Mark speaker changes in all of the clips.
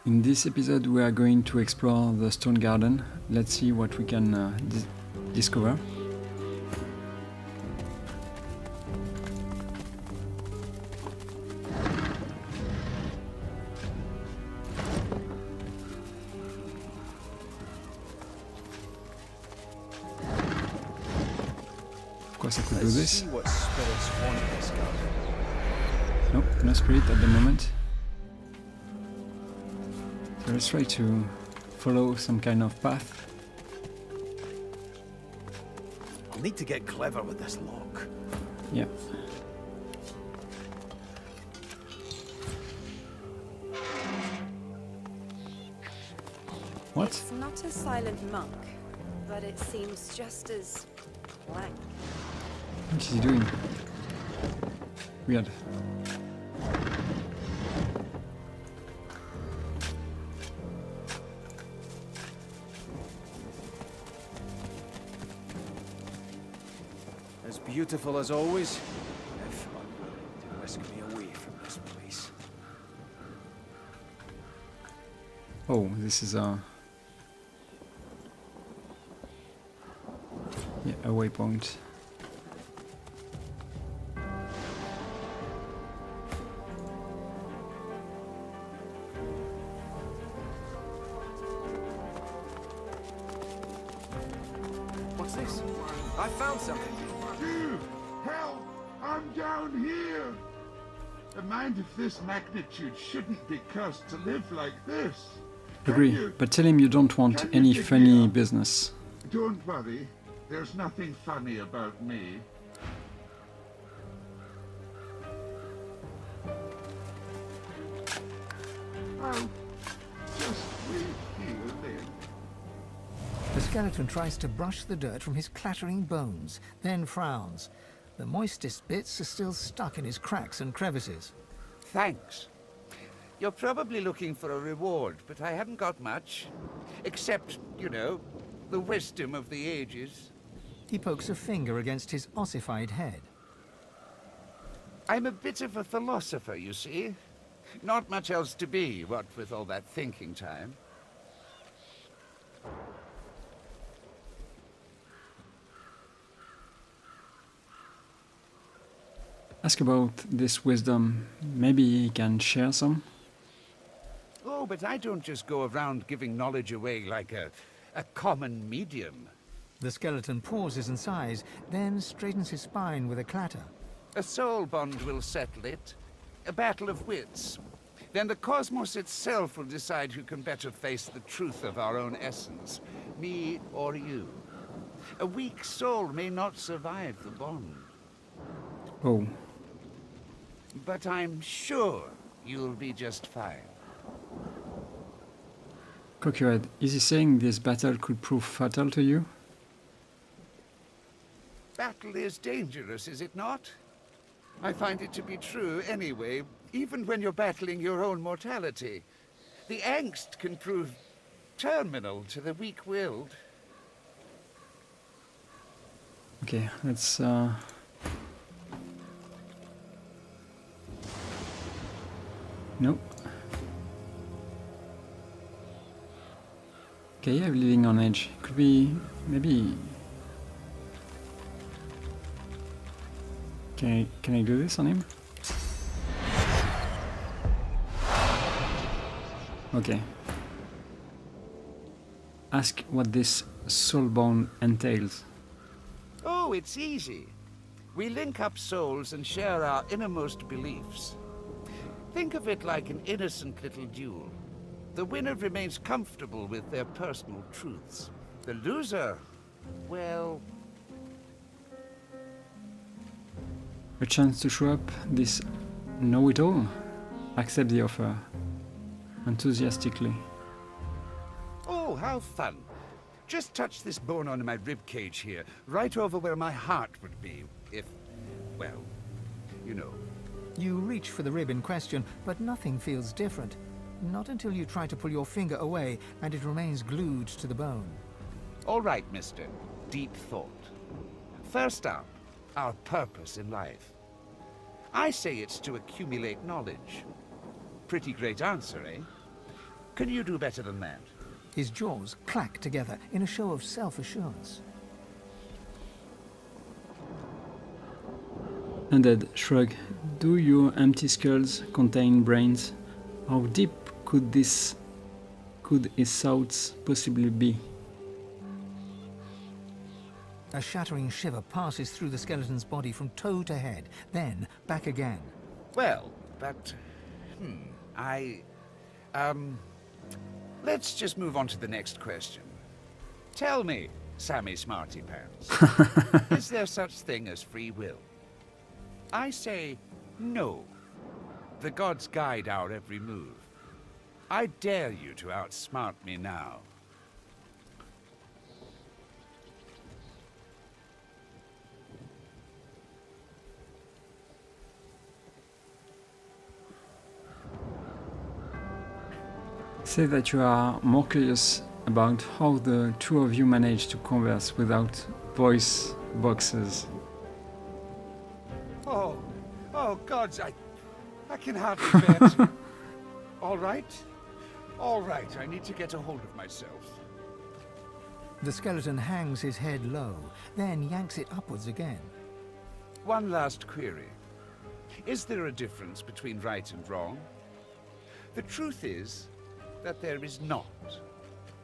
Speaker 1: In this episode we are going to explore the stone garden. Let's see what we can discover. Of course I could do this. Nope, no spirit at the moment. So let's try to follow some kind of path.
Speaker 2: I'll need to get clever with this lock.
Speaker 1: Yeah. What?
Speaker 3: It's not a silent monk, but it seems just as blank.
Speaker 1: What is he doing? Weird.
Speaker 2: As beautiful as always, if unwilling to whisk me away from this place.
Speaker 1: Oh, this is a waypoint.
Speaker 2: What's this? I found something.
Speaker 4: Help! I'm down here! A mind of this magnitude shouldn't be cursed to live like this.
Speaker 1: Agree, but tell him you don't want any funny business.
Speaker 4: Don't worry, there's nothing funny about me. I'll just wait here then.
Speaker 5: The skeleton tries to brush the dirt from his clattering bones, then frowns. The moistest bits are still stuck in his cracks and crevices.
Speaker 6: Thanks. You're probably looking for a reward, but I haven't got much. Except, you know, the wisdom of the ages.
Speaker 5: He pokes a finger against his ossified head.
Speaker 6: I'm a bit of a philosopher, you see. Not much else to be, what with all that thinking time.
Speaker 1: Ask about this wisdom. Maybe he can share some?
Speaker 6: Oh, but I don't just go around giving knowledge away like a common medium.
Speaker 5: The skeleton pauses and sighs, then straightens his spine with a clatter.
Speaker 6: A soul bond will settle it. A battle of wits. Then the cosmos itself will decide who can better face the truth of our own essence. Me or you. A weak soul may not survive the bond.
Speaker 1: Oh.
Speaker 6: But I'm sure you'll be just fine.
Speaker 1: Cockyhead, is he saying this battle could prove fatal to you?
Speaker 6: Battle is dangerous, is it not? I find it to be true anyway, even when you're battling your own mortality. The angst can prove terminal to the weak-willed.
Speaker 1: Okay, let's Nope. Okay, yeah, living on edge. Could be maybe. Can I do this on him? Okay. Ask what this soulbone entails.
Speaker 6: Oh, it's easy. We link up souls and share our innermost beliefs. Think of it like an innocent little duel. The winner remains comfortable with their personal truths. The loser, well...
Speaker 1: A chance to show up this know-it-all? Accept the offer. Enthusiastically.
Speaker 6: Oh, how fun. Just touch this bone on my rib cage here, right over where my heart would be, if, well, you know.
Speaker 5: You reach for the rib in question, but nothing feels different. Not until you try to pull your finger away and it remains glued to the bone.
Speaker 6: All right, mister. Deep thought. First up, our purpose in life. I say it's to accumulate knowledge. Pretty great answer, eh? Can you do better than that?
Speaker 5: His jaws clack together in a show of self-assurance.
Speaker 1: Undead shrug. Do your empty skulls contain brains? How deep could his thoughts possibly be?
Speaker 5: A shattering shiver passes through the skeleton's body from toe to head, then back again.
Speaker 6: Well, but... Let's just move on to the next question. Tell me, Sammy Smarty Pants, is there such thing as free will? I say no. The gods guide our every move. I dare you to outsmart me now.
Speaker 1: Say that you are more curious about how the two of you manage to converse without voice boxes.
Speaker 6: Oh, gods, I can hardly bear to... All right, I need to get a hold of myself.
Speaker 5: The skeleton hangs his head low, then yanks it upwards again.
Speaker 6: One last query. Is there a difference between right and wrong? The truth is that there is not.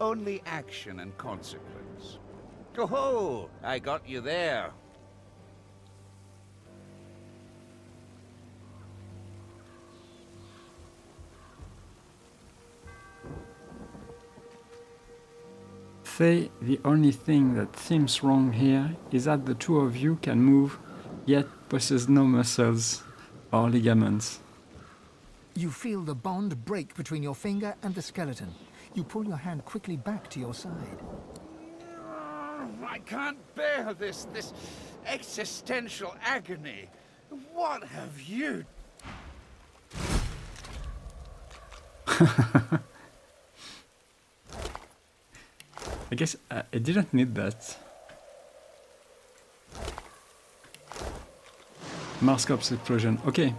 Speaker 6: Only action and consequence. Ho-ho! I got you there.
Speaker 1: Say the only thing that seems wrong here is that the two of you can move, yet possess no muscles or ligaments.
Speaker 5: You feel the bond break between your finger and the skeleton. You pull your hand quickly back to your side.
Speaker 6: I can't bear this existential agony. What have you...
Speaker 1: I guess I didn't need that. Marscope's explosion. Okay,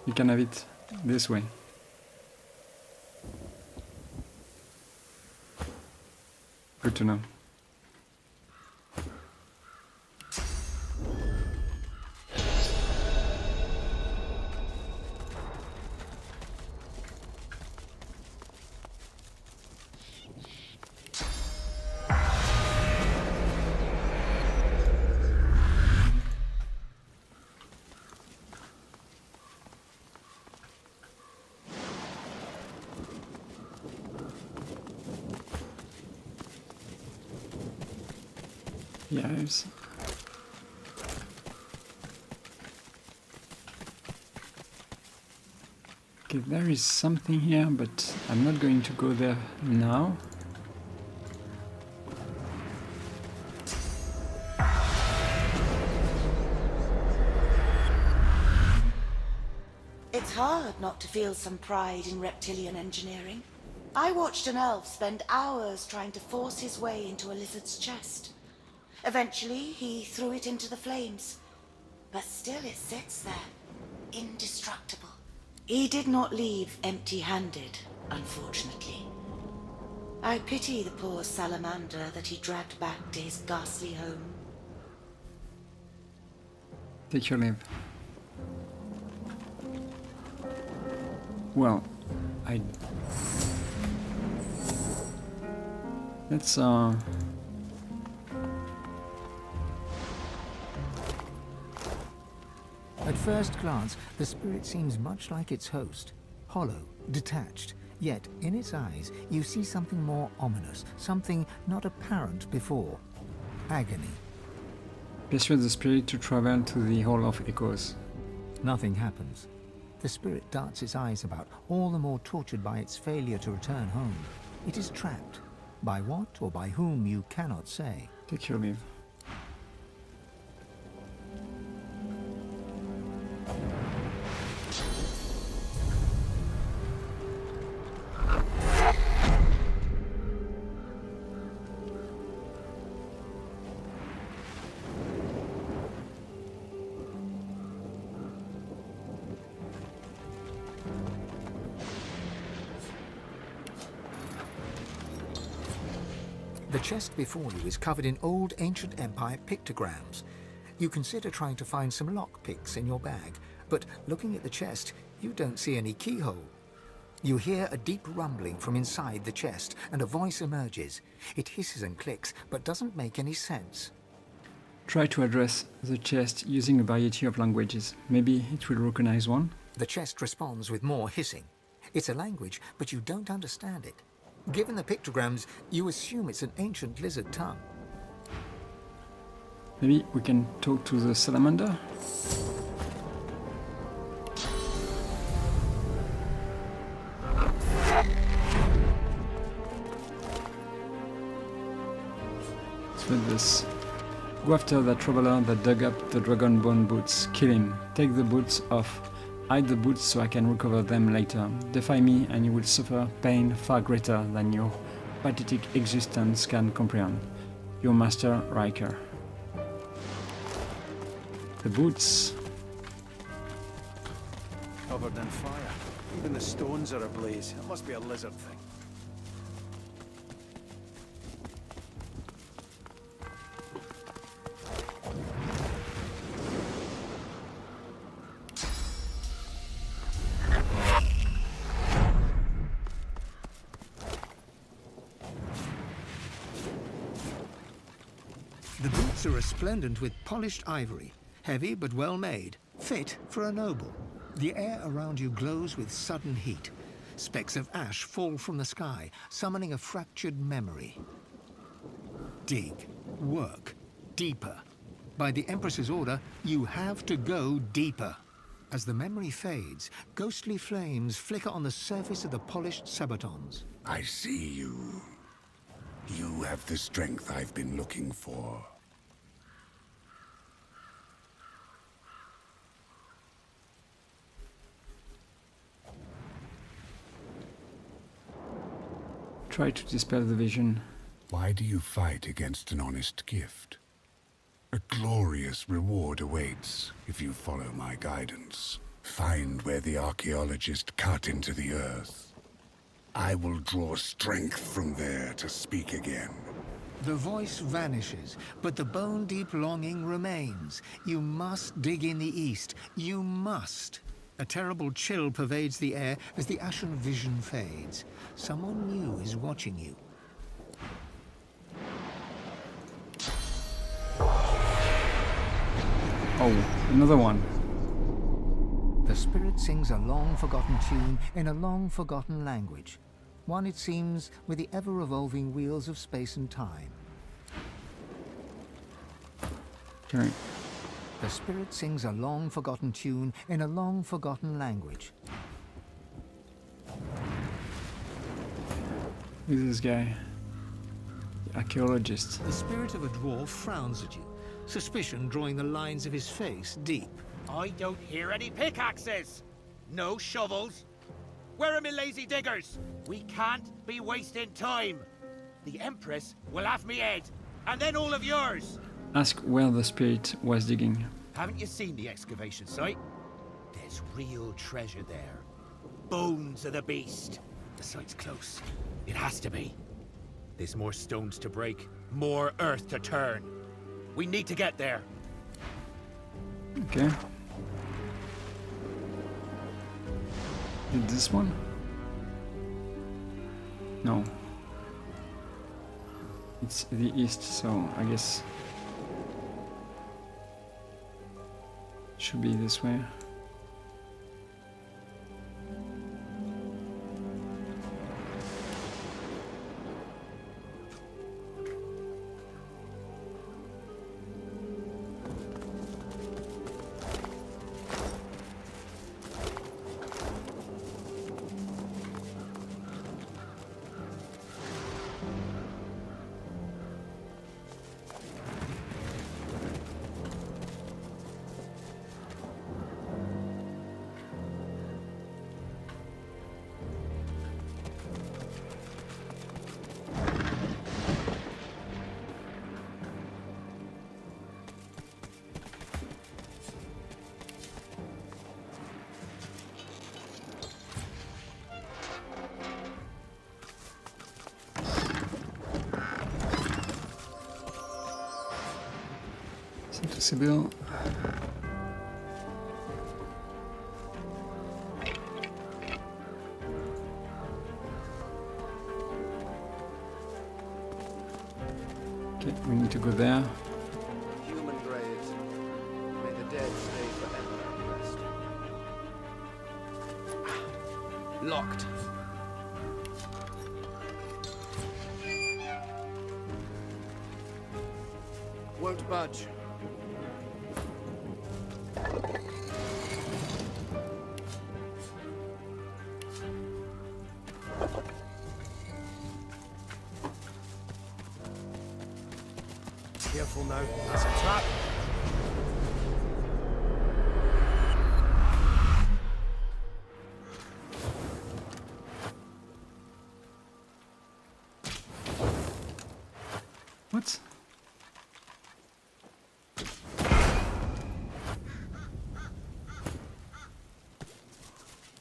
Speaker 1: you can have it this way. Good to know. Yes. Okay, there is something here, but I'm not going to go there now.
Speaker 7: It's hard not to feel some pride in reptilian engineering. I watched an elf spend hours trying to force his way into a lizard's chest. Eventually, he threw it into the flames. But still it sits there, indestructible. He did not leave empty-handed, unfortunately. I pity the poor salamander that he dragged back to his ghastly home.
Speaker 1: Take your leave. Well, let's
Speaker 5: At first glance, the spirit seems much like its host. Hollow, detached, yet in its eyes you see something more ominous, something not apparent before. Agony.
Speaker 1: persuade the spirit to travel to the Hall of Echoes.
Speaker 5: Nothing happens. The spirit darts its eyes about, all the more tortured by its failure to return home. It is trapped. By what or by whom you cannot say.
Speaker 1: Take your leave.
Speaker 5: The chest before you is covered in old ancient empire pictograms. You consider trying to find some lockpicks in your bag, but looking at the chest, you don't see any keyhole. You hear a deep rumbling from inside the chest, and a voice emerges. It hisses and clicks, but doesn't make any sense.
Speaker 1: Try to address the chest using a variety of languages. Maybe it will recognize one.
Speaker 5: The chest responds with more hissing. It's a language, but you don't understand it. Given the pictograms, you assume it's an ancient lizard tongue.
Speaker 1: Maybe we can talk to the salamander? Let's read this. Go after that traveler that dug up the dragon bone boots. Kill him. Take the boots off. Hide the boots so I can recover them later. Defy me and you will suffer pain far greater than your pathetic existence can comprehend. Your master, Riker. The boots.
Speaker 2: Covered in fire. Even the stones are ablaze. It must be a lizard thing.
Speaker 5: The boots are resplendent with polished ivory, heavy but well made, fit for a noble. The air around you glows with sudden heat. Specks of ash fall from the sky, summoning a fractured memory. Dig, work, deeper. By the Empress's order, you have to go deeper. As the memory fades, ghostly flames flicker on the surface of the polished sabatons.
Speaker 8: I see you. You have the strength I've been looking for.
Speaker 1: Try to dispel the vision.
Speaker 8: Why do you fight against an honest gift? A glorious reward awaits if you follow my guidance. Find where the archaeologist cut into the earth. I will draw strength from there to speak again.
Speaker 5: The voice vanishes, but the bone-deep longing remains. You must dig in the east. You must. A terrible chill pervades the air as the ashen vision fades. Someone new is watching you.
Speaker 1: Oh, another one.
Speaker 5: The spirit sings a long-forgotten tune in a long-forgotten language. One, it seems, with the ever-revolving wheels of space and time.
Speaker 1: Okay.
Speaker 5: The spirit sings a long-forgotten tune in a long-forgotten language.
Speaker 1: Who's this guy? The archaeologist.
Speaker 5: The spirit of a dwarf frowns at you, suspicion drawing the lines of his face deep.
Speaker 9: I don't hear any pickaxes! No shovels! Where are my lazy diggers? We can't be wasting time! The Empress will have me head, and then all of yours!
Speaker 1: Ask where the spirit was digging.
Speaker 9: Haven't you seen the excavation site? There's real treasure there. Bones of the beast. The site's close. It has to be. There's more stones to break, more earth to turn. We need to get there.
Speaker 1: Okay. Is this one? No. It's the east, so I guess should be this way. Sibyl. Okay, we need to go there.
Speaker 2: Human graves. May the dead stay forever at rest. Locked. Won't budge.
Speaker 9: Careful now, that's a trap.
Speaker 1: What?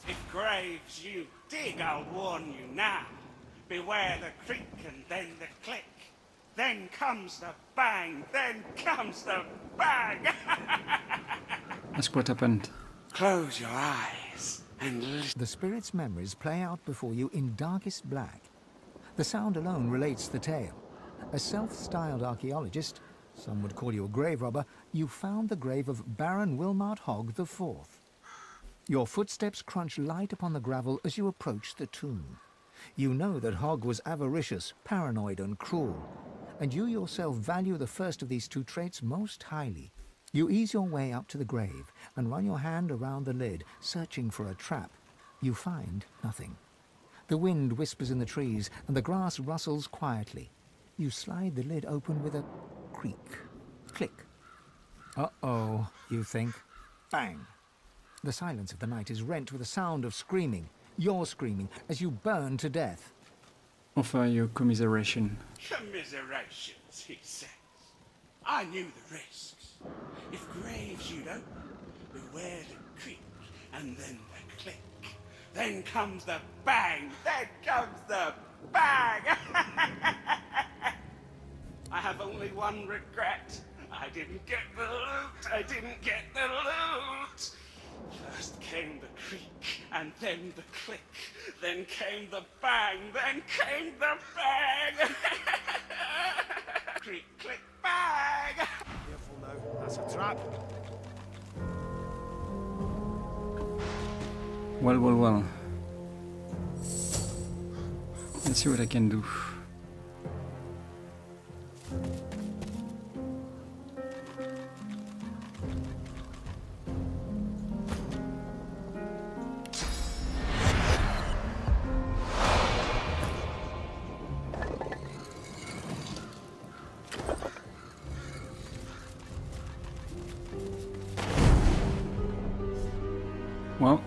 Speaker 10: If graves you dig, I'll warn you now. Beware the creak and then the click. Then comes the bang, then comes the bang.
Speaker 1: Ask what happened.
Speaker 10: Close your eyes and listen.
Speaker 5: The spirit's memories play out before you in darkest black. The sound alone relates the tale. A self-styled archaeologist, some would call you a grave robber, you found the grave of Baron Wilmart Hogg IV. Your footsteps crunch light upon the gravel as you approach the tomb. You know that Hogg was avaricious, paranoid and cruel, and you yourself value the first of these two traits most highly. You ease your way up to the grave and run your hand around the lid, searching for a trap. You find nothing. The wind whispers in the trees and the grass rustles quietly. You slide the lid open with a creak. Click. Uh-oh, you think. Bang. The silence of the night is rent with a sound of screaming. You're screaming as you burn to death.
Speaker 1: Offer your commiseration.
Speaker 10: Commiserations, he says. I knew the risks. If graves you'd open, beware the creak and then the click. Then comes the bang, then comes the bang. I have only one regret. I didn't get the loot. I didn't get the loot. First came the creak, and then the click. Then came the bang, then came the bang. Creak, click, bang.
Speaker 9: Careful now, that's a trap.
Speaker 1: Well, well, well. Let's see what I can do. Well,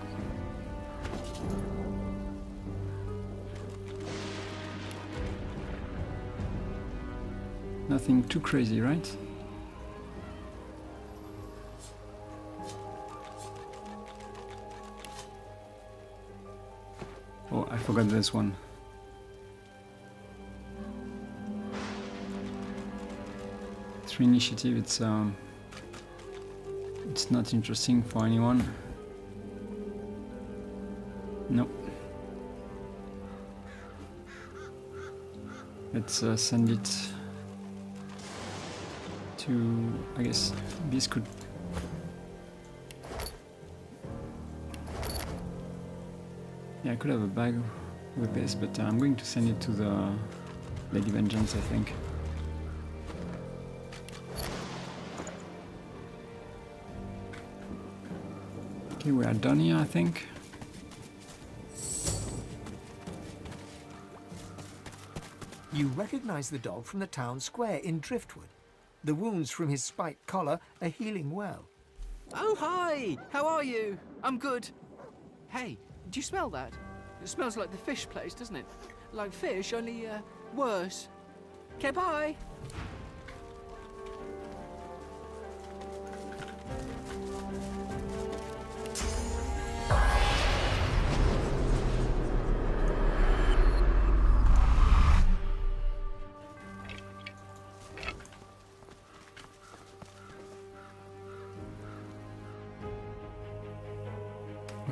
Speaker 1: nothing too crazy, right? Oh, I forgot this one. Through initiative, it's not interesting for anyone. Nope. Let's send it to, I guess, this could... Yeah, I could have a bag with this, but I'm going to send it to the Lady Vengeance, I think. Okay, we are done here, I think.
Speaker 5: You recognize the dog from the town square in Driftwood. The wounds from his spiked collar are healing well.
Speaker 11: Oh, hi! How are you? I'm good. Hey, do you smell that? It smells like the fish place, doesn't it? Like fish, only, worse. Okay, bye!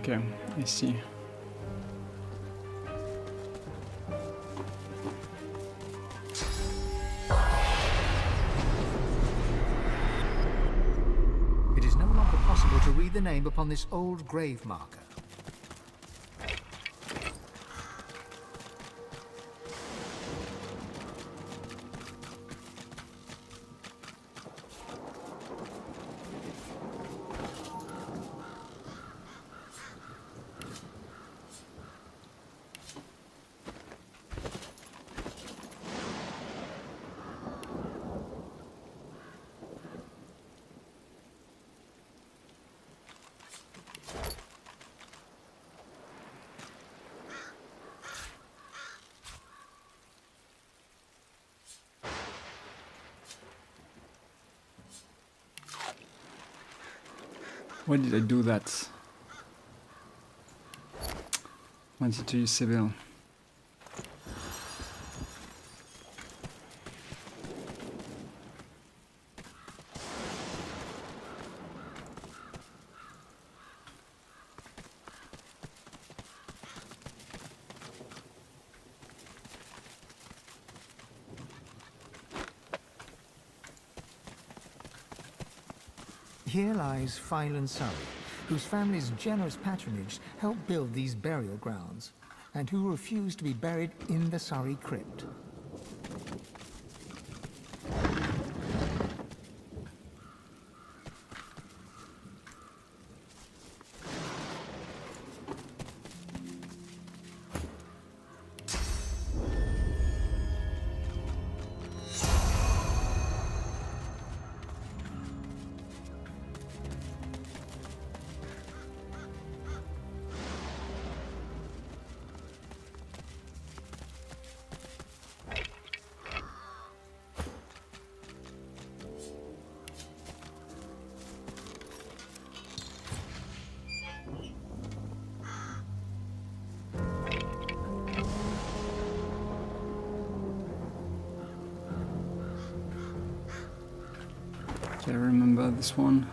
Speaker 1: Okay, I see.
Speaker 5: It is no longer possible to read the name upon this old grave marker.
Speaker 1: Why did I do that? Wanted to use Sybil.
Speaker 5: Here lies Phylan Surrey, whose family's generous patronage helped build these burial grounds, and who refused to be buried in the Surrey crypt.
Speaker 1: Okay, I remember this one.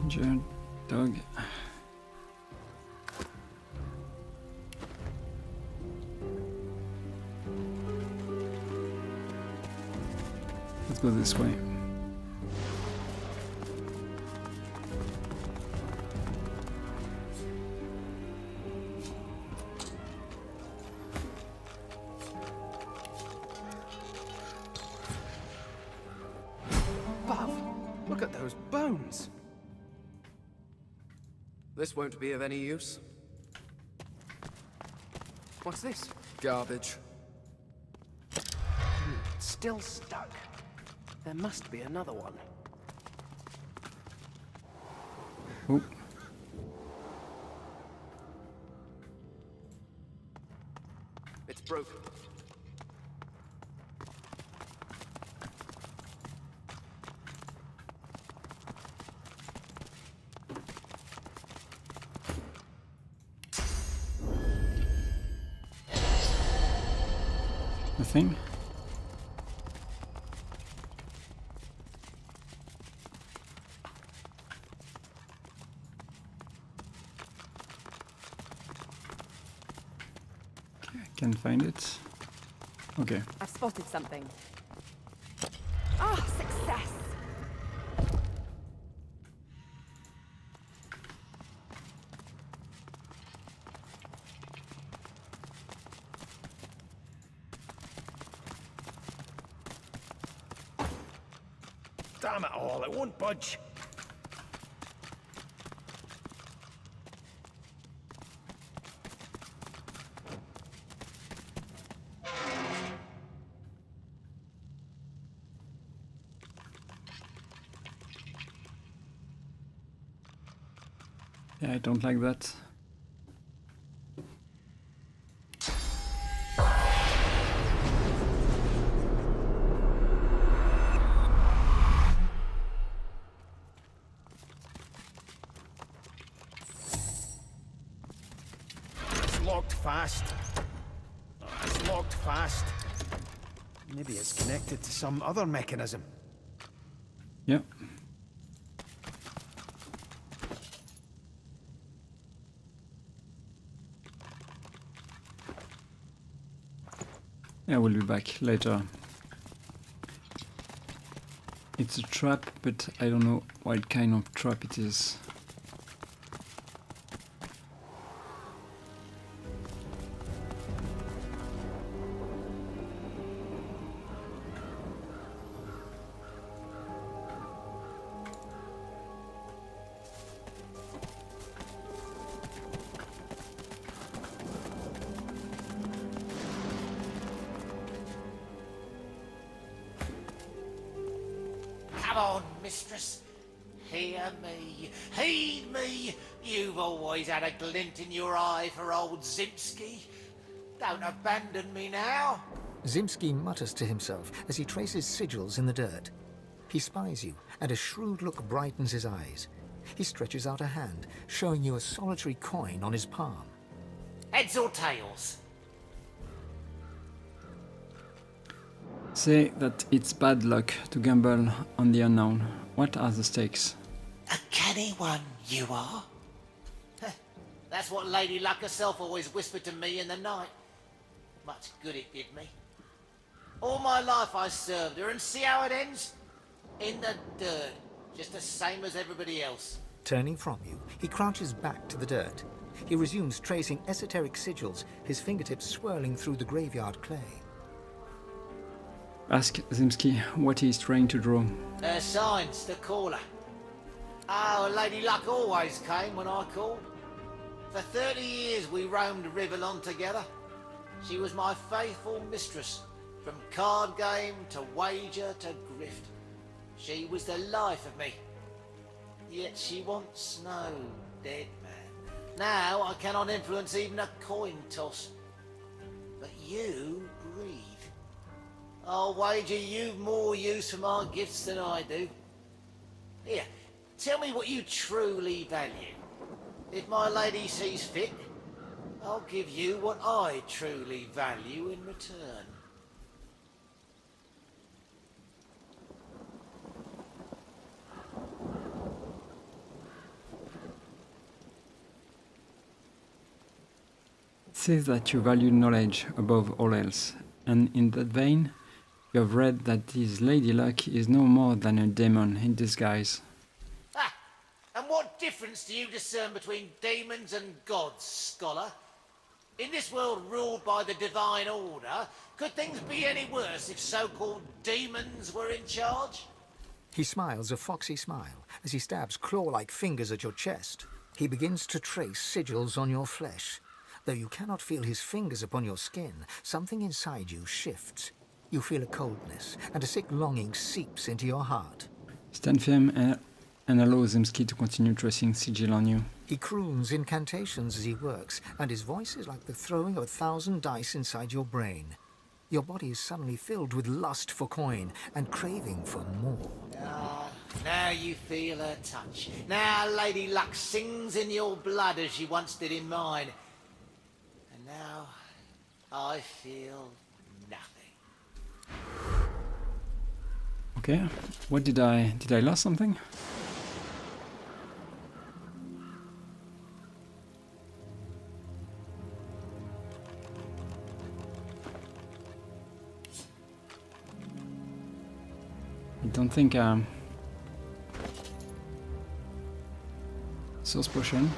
Speaker 1: Injured dog. Let's go this way.
Speaker 12: Look at those bones. This won't be of any use. What's this? Garbage.
Speaker 9: Still stuck. There must be another one.
Speaker 1: Oh.
Speaker 12: It's broken.
Speaker 1: Nothing. Okay, I can find it. Okay.
Speaker 13: I've spotted something. Ah, success!
Speaker 9: Damn it all, it won't budge.
Speaker 1: Yeah, I don't like that.
Speaker 9: It's locked fast. It's locked fast. Maybe it's connected to some other mechanism.
Speaker 1: Yep. Yeah, we'll be back later. It's a trap, but I don't know what kind of trap it is.
Speaker 14: Come on, mistress. Hear me. Heed me. You've always had a glint in your eye for old Zimski. Don't abandon me now.
Speaker 5: Zimski mutters to himself as he traces sigils in the dirt. He spies you, and a shrewd look brightens his eyes. He stretches out a hand, showing you a solitary coin on his palm.
Speaker 14: Heads or tails?
Speaker 1: Say that it's bad luck to gamble on the unknown. What are the stakes?
Speaker 14: A canny one, you are. That's what Lady Luck herself always whispered to me in the night. Much good it did me. All my life I served her, and see how it ends? In the dirt, just the same as everybody else.
Speaker 5: Turning from you, he crouches back to the dirt. He resumes tracing esoteric sigils, his fingertips swirling through the graveyard clay.
Speaker 1: Ask Zimski what he's trying to draw.
Speaker 14: Her signs, the caller. Oh, Lady Luck always came when I called. For 30 years we roamed Rivellon together. She was my faithful mistress, from card game to wager to grift. She was the life of me. Yet she once no dead man. Now I cannot influence even a coin toss. But you breathe. I'll wager you've more use for my gifts than I do. Here, tell me what you truly value. If my lady sees fit, I'll give you what I truly value in return.
Speaker 1: It says that you value knowledge above all else, and in that vein, you have read that this Lady Luck is no more than a demon in disguise.
Speaker 14: Ah, and what difference do you discern between demons and gods, scholar? In this world ruled by the divine order, could things be any worse if so-called demons were in charge?
Speaker 5: He smiles a foxy smile as he stabs claw-like fingers at your chest. He begins to trace sigils on your flesh. Though you cannot feel his fingers upon your skin, something inside you shifts. You feel a coldness, and a sick longing seeps into your heart.
Speaker 1: Stand firm and allow Zimski to continue tracing sigil on you.
Speaker 5: He croons incantations as he works, and his voice is like the throwing of 1,000 dice inside your brain. Your body is suddenly filled with lust for coin and craving for more.
Speaker 14: Ah, now you feel her touch. Now Lady Luck sings in your blood as she once did in mine. And now I feel nothing.
Speaker 1: Okay, what did I lose something? I don't think source potion.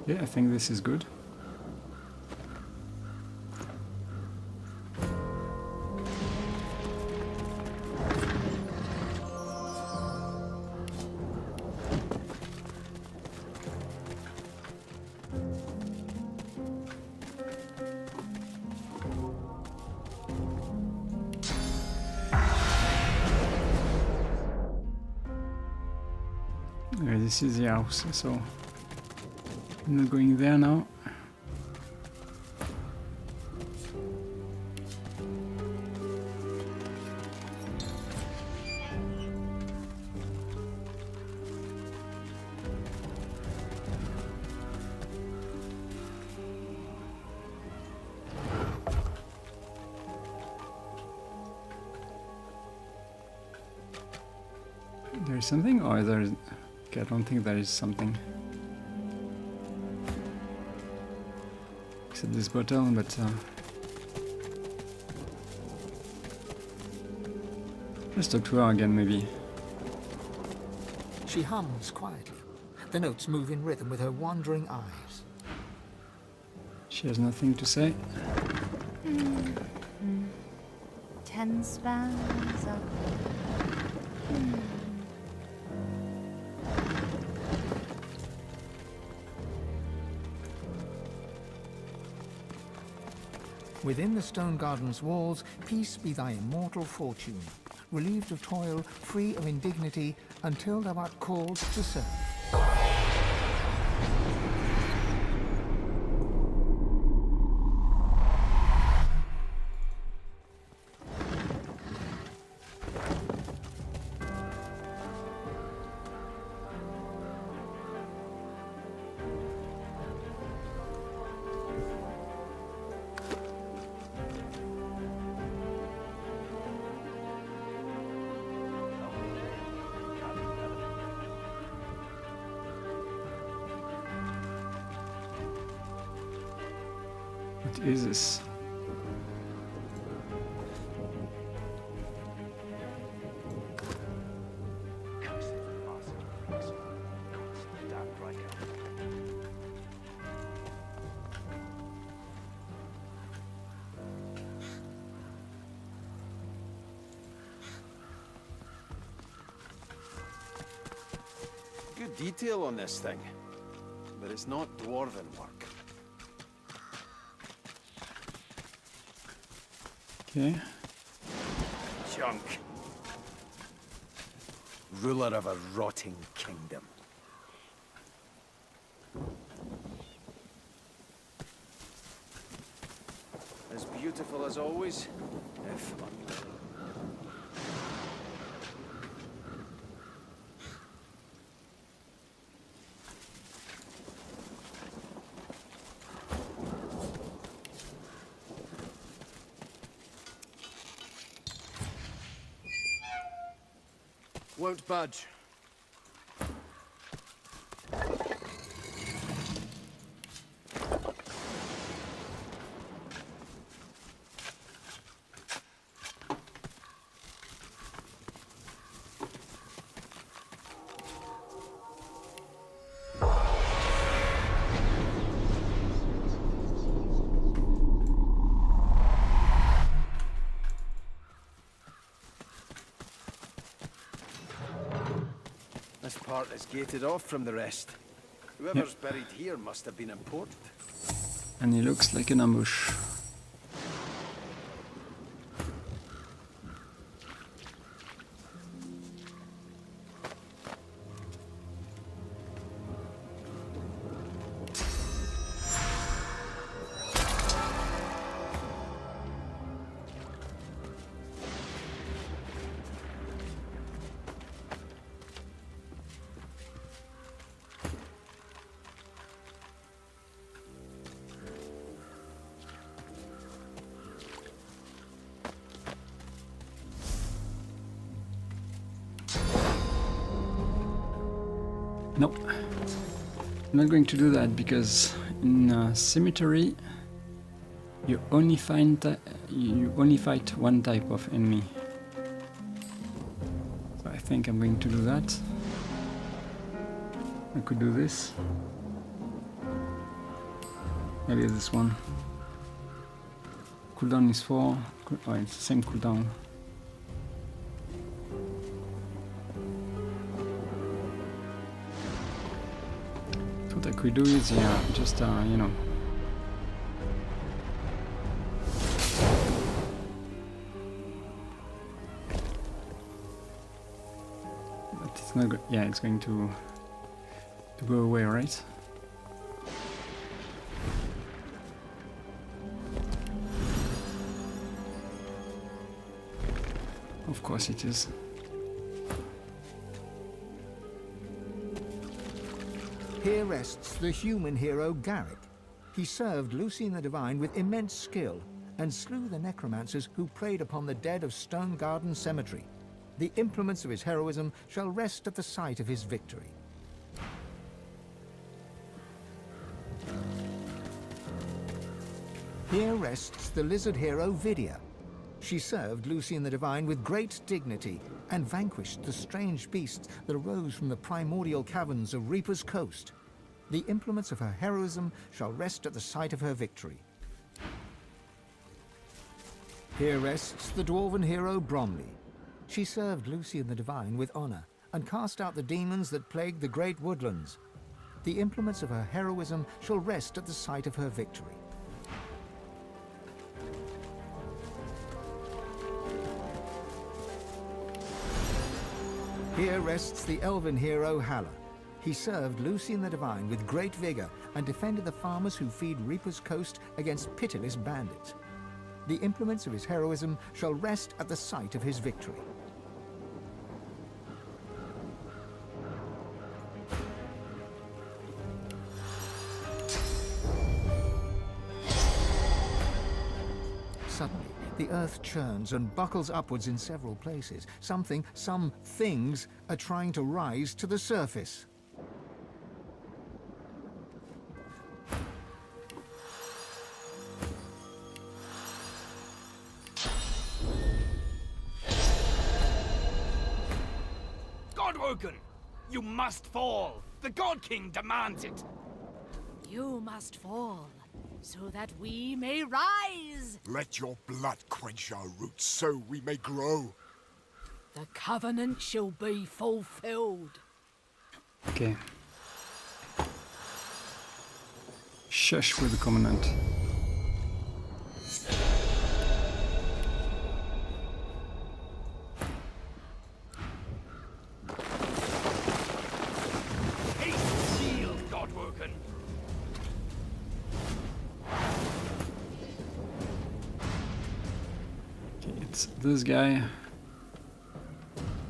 Speaker 1: Yeah, I think this is good. This is the house, so I'm not going there now. is something, or there is... Okay, I don't think there is something. Except this bottle, but... Let's talk to her again, maybe.
Speaker 5: She hums quietly. The notes move in rhythm with her wandering eyes.
Speaker 1: She has nothing to say.
Speaker 15: 10 spans up.
Speaker 5: Within the stone garden's walls, peace be thy immortal fortune, relieved of toil, free of indignity, until thou art called to serve.
Speaker 1: What is this?
Speaker 2: Good detail on this thing, but it's not dwarven work.
Speaker 1: Okay.
Speaker 2: Junk. Ruler of a rotting kingdom. As beautiful as always, if
Speaker 12: Won't budge.
Speaker 2: this part is gated off from the rest. Whoever's buried here must have been important.
Speaker 1: And it looks like an ambush. Nope. I'm not going to do that because in cemetery you only fight one type of enemy. So I think I'm going to do that. I could do this. Maybe this one. Cooldown is 4. Oh, it's the same cooldown. What I could do is, yeah, just, you know. But it's not good. Yeah, it's going to go away, right? Of course it is.
Speaker 5: Here rests the human hero Garrick. He served Lucien the Divine with immense skill and slew the necromancers who preyed upon the dead of Stone Garden Cemetery. The implements of his heroism shall rest at the site of his victory. Here rests the lizard hero Vidia. She served Lucian the Divine with great dignity and vanquished the strange beasts that arose from the primordial caverns of Reaper's Coast. The implements of her heroism shall rest at the site of her victory. Here rests the dwarven hero Bromley. She served Lucian the Divine with honor and cast out the demons that plagued the great woodlands. The implements of her heroism shall rest at the site of her victory. Here rests the elven hero Halla. He served Lucian the Divine with great vigor and defended the farmers who feed Reaper's Coast against pitiless bandits. The implements of his heroism shall rest at the site of his victory. Suddenly, the earth churns and buckles upwards in several places. Some things are trying to rise to the surface.
Speaker 16: Godwoken! You must fall! The God King demands it!
Speaker 17: You must fall, so that we may rise!
Speaker 18: Let your blood quench our roots, so we may grow.
Speaker 17: The covenant shall be fulfilled.
Speaker 1: Okay. Shush with the covenant.
Speaker 16: Haste shield, Godwoken!
Speaker 1: Okay, it's this guy.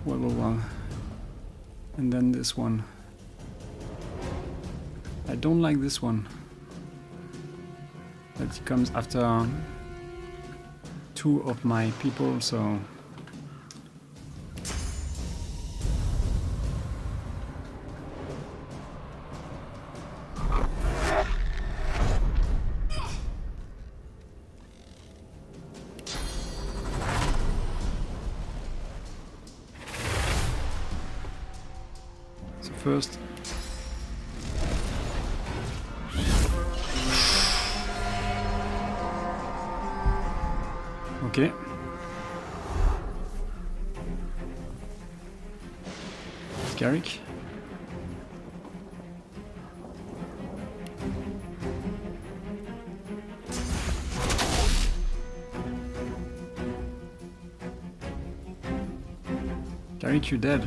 Speaker 1: Well. And then this one. I don't like this one. That comes after two of my people, so... First, okay. Garrick. Garrick, you're dead.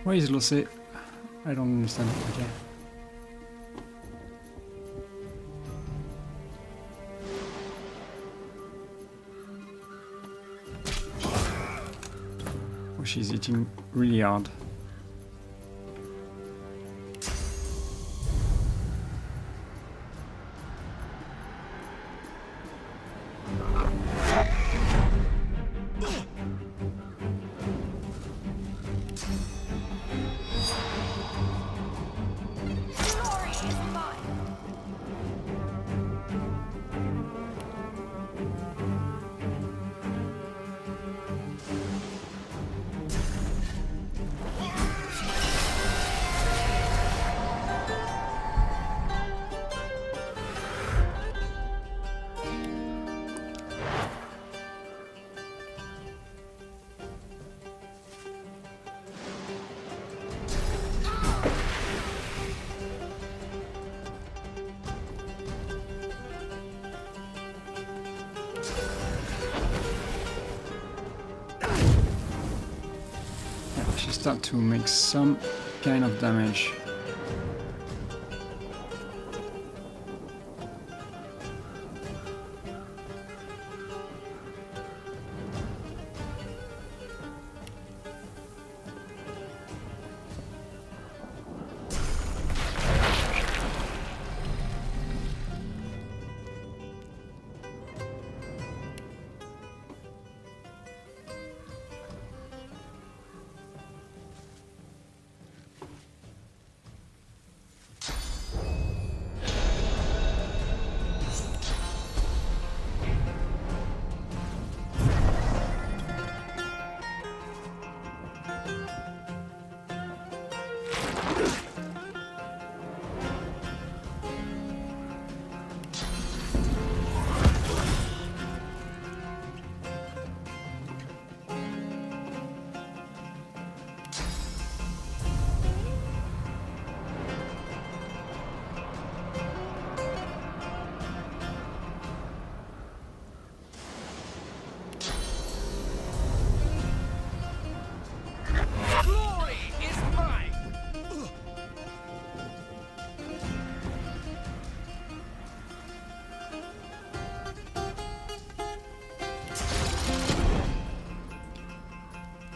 Speaker 1: Why is Losse? I don't understand. Okay. Oh, she's eating really hard. Start to make some kind of damage.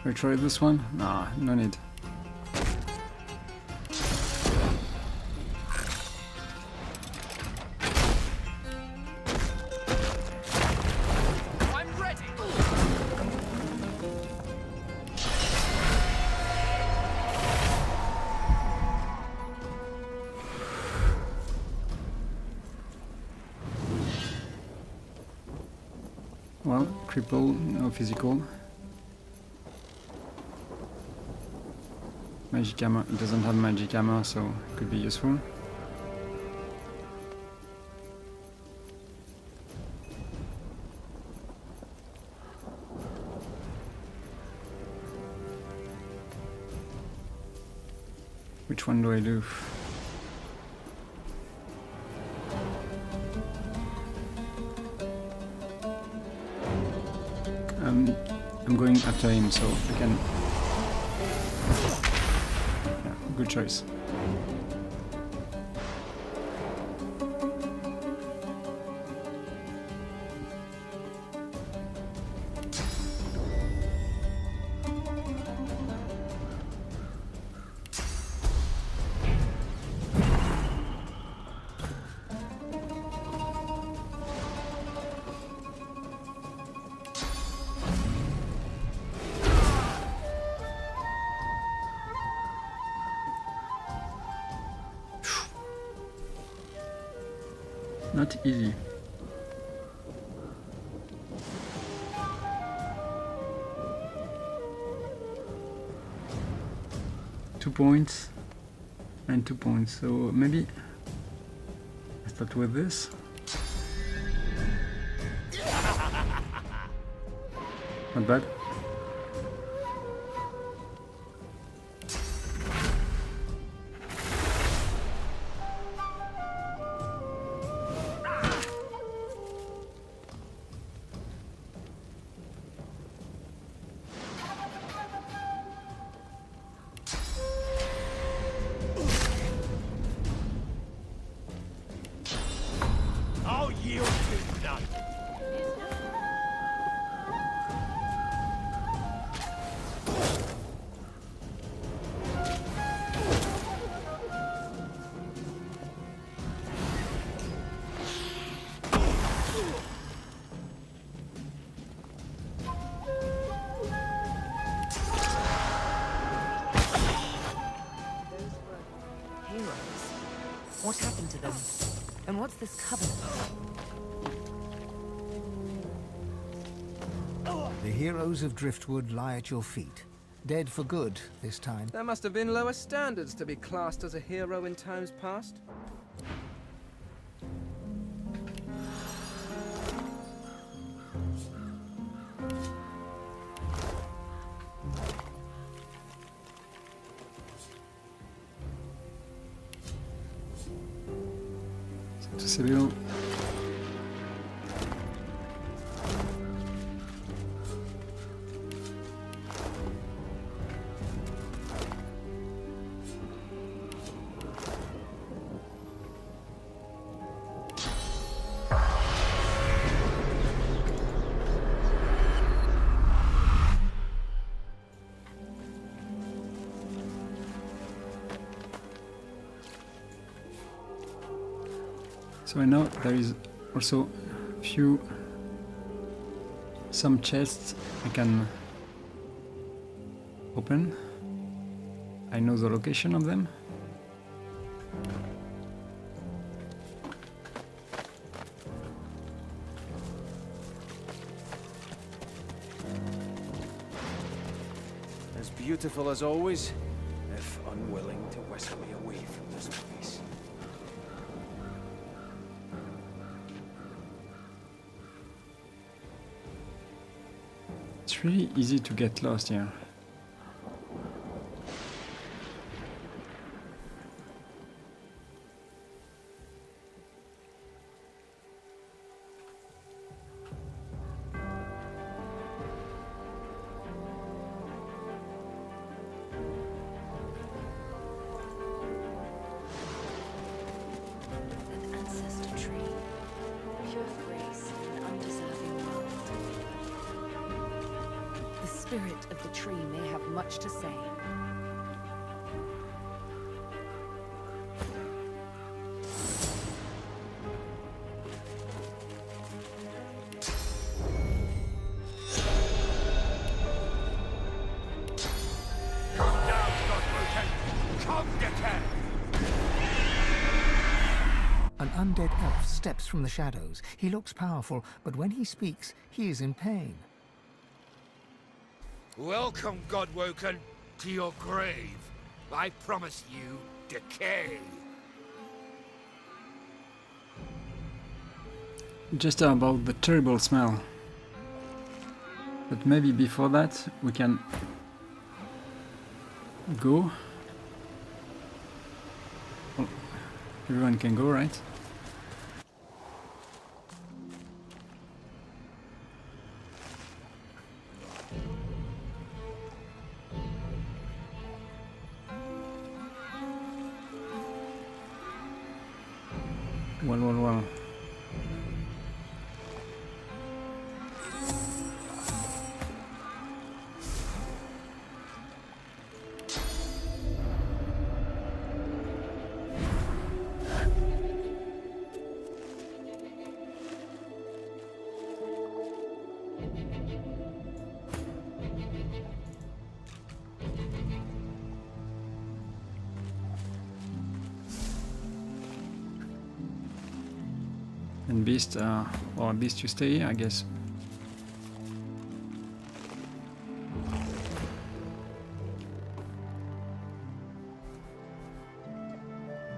Speaker 1: Should I try this one? Nah, no need.
Speaker 16: I'm ready.
Speaker 1: Well, cripple, no physical. Magic hammer, it doesn't have magic hammer, so it could be useful. Which one do I do? I'm going after him, so I can... Yeah, good choice. Not easy. Two points and 2 points, so maybe I start with this. Not bad.
Speaker 16: I'll yield to none.
Speaker 19: Heroes. What happened to them? And what's this covenant?
Speaker 5: The heroes of Driftwood lie at your feet. Dead for good this time.
Speaker 12: There must have been lower standards to be classed as a hero in times past.
Speaker 1: C'est bien. So I know there is also some chests I can open. I know the location of them.
Speaker 2: As beautiful as always, if unwilling to whisk me away from this place.
Speaker 1: It's really easy to get lost here.
Speaker 3: An ancestor tree. Pure grace in an undeserving world. The
Speaker 19: spirit of the tree may have much to say.
Speaker 5: An undead elf steps from the shadows. He looks powerful, but when he speaks, he is in pain.
Speaker 16: Welcome, Godwoken, to your grave. I promise you decay.
Speaker 1: Just about the terrible smell. But maybe before that we can go. Well, everyone can go, right? Well. And beast, or beast you stay, I guess.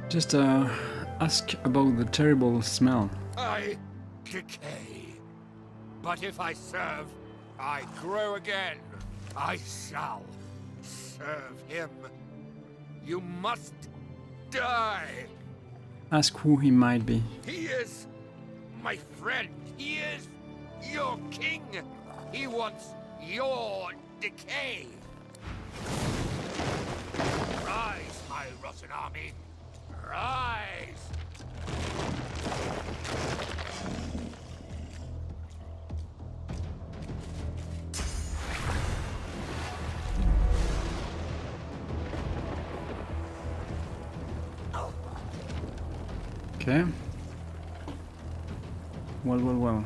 Speaker 1: Just ask about the terrible smell.
Speaker 16: I decay. But if I serve, I grow again. I shall serve him. You must die.
Speaker 1: Ask who he might be.
Speaker 16: He is my friend. He is your king. He wants your decay. Rise, my rotten army. Rise!
Speaker 1: Okay. Well.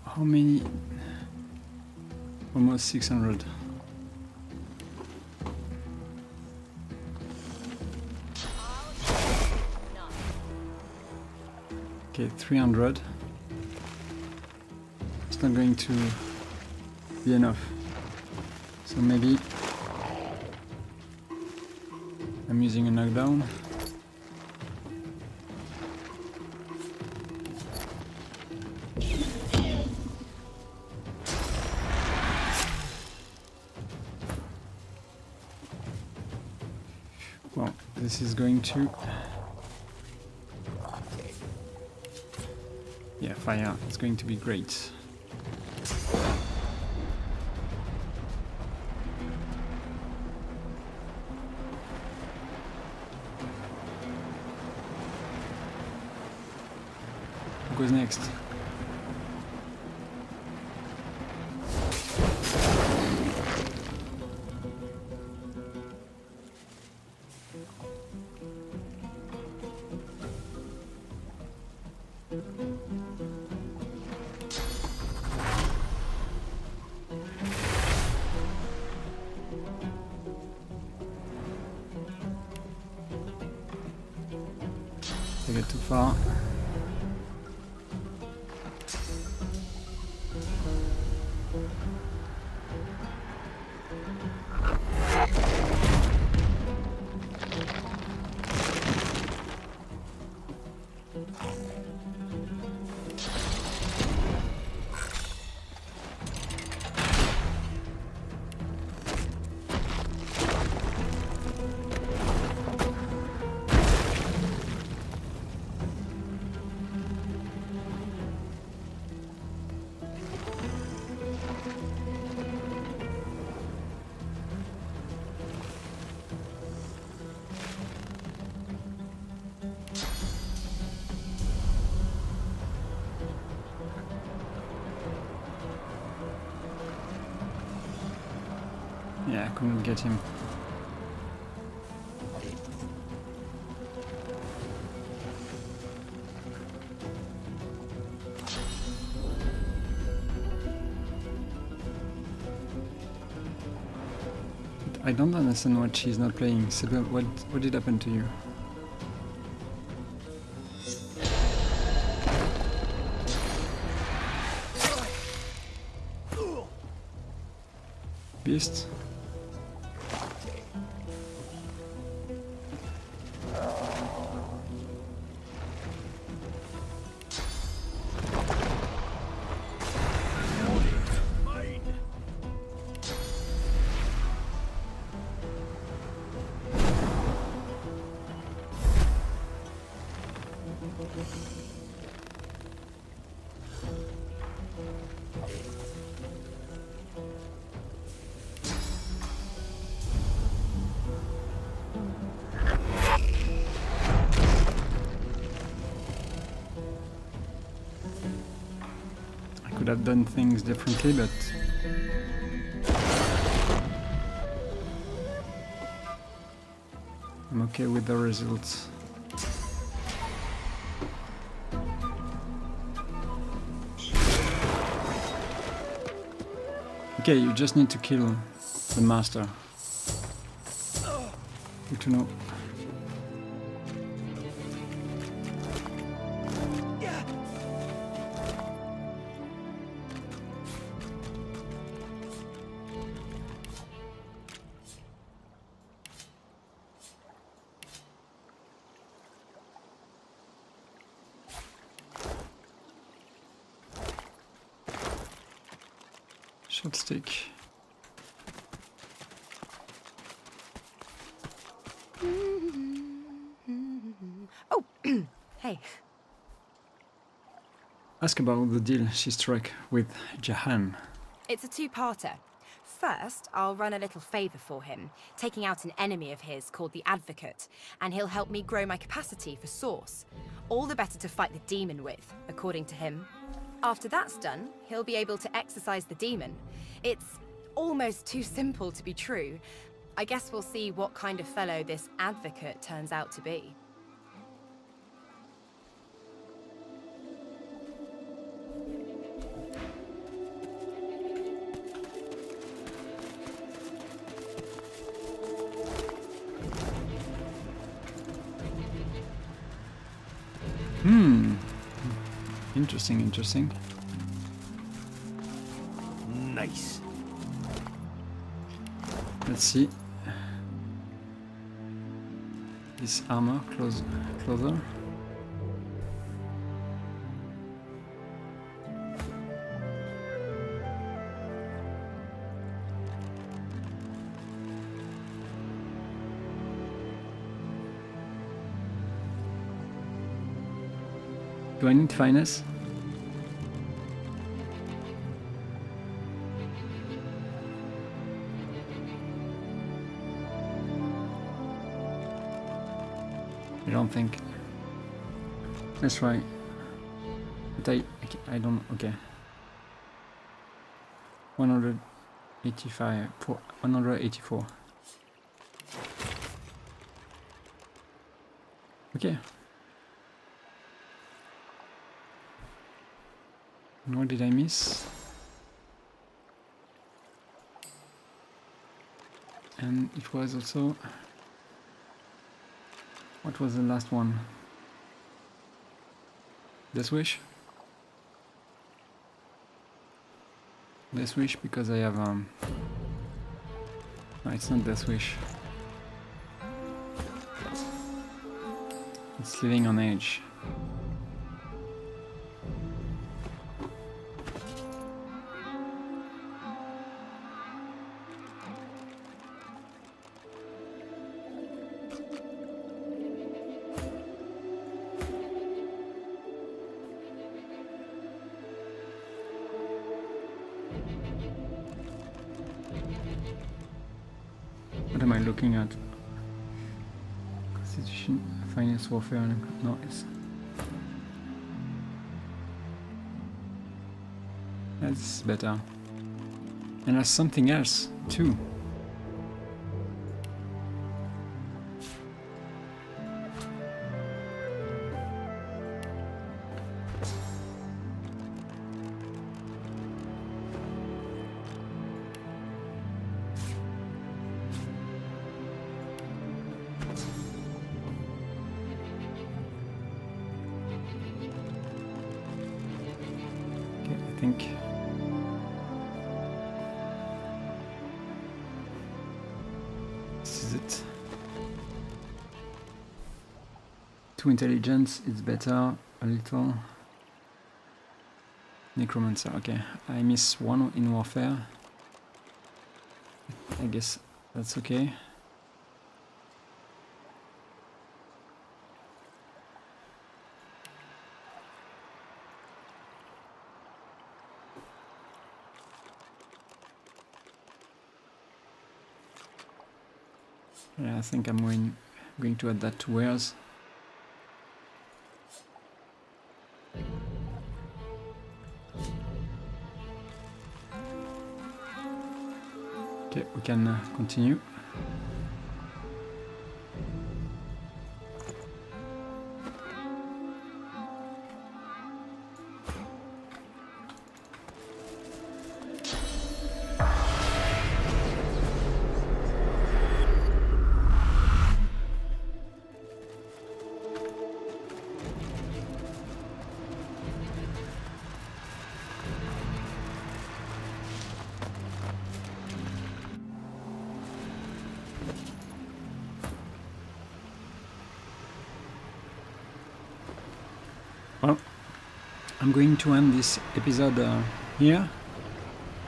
Speaker 1: How many? Almost 600. Okay, 300. It's not going to be enough. So maybe I'm using a knockdown. Well, this is going to... Yeah, fire. It's going to be great. Who goes next? They get too far. Yeah, I couldn't get him. I don't understand what she's not playing. Sybil, what did happen to you? Beast? Could have done things differently, but I'm okay with the results. Okay, you just need to kill the master. Good to know. Short stick.
Speaker 19: Oh, hey.
Speaker 1: Ask about the deal she struck with Jahan.
Speaker 13: It's a two-parter. First, I'll run a little favor for him, taking out an enemy of his called the Advocate, and he'll help me grow my capacity for Source. All the better to fight the demon with, according to him. After that's done, he'll be able to exorcise the demon. It's almost too simple to be true. I guess we'll see what kind of fellow this Advocate turns out to be.
Speaker 1: Interesting, interesting.
Speaker 9: Nice.
Speaker 1: Let's see. This armor closer. Do I need finesse? I don't think. Let's try. But I don't. Okay. 185. 184. Okay. And what did I miss? And it was also... What was the last one? Death Wish? Death Wish because I have... No, it's not Death Wish. It's Living on Edge. What am I looking at? Constitution, Finance, Warfare, no, it's... That's better. And there's something else, too. think. This is it. 2 intelligence, it's better a little. Necromancer, okay. I miss 1 in warfare. I guess that's okay. Yeah, I think I'm going to add that to wares. Okay, we can continue. Well, I'm going to end this episode here.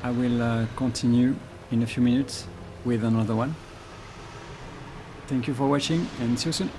Speaker 1: I will continue in a few minutes with another one. Thank you for watching and see you soon.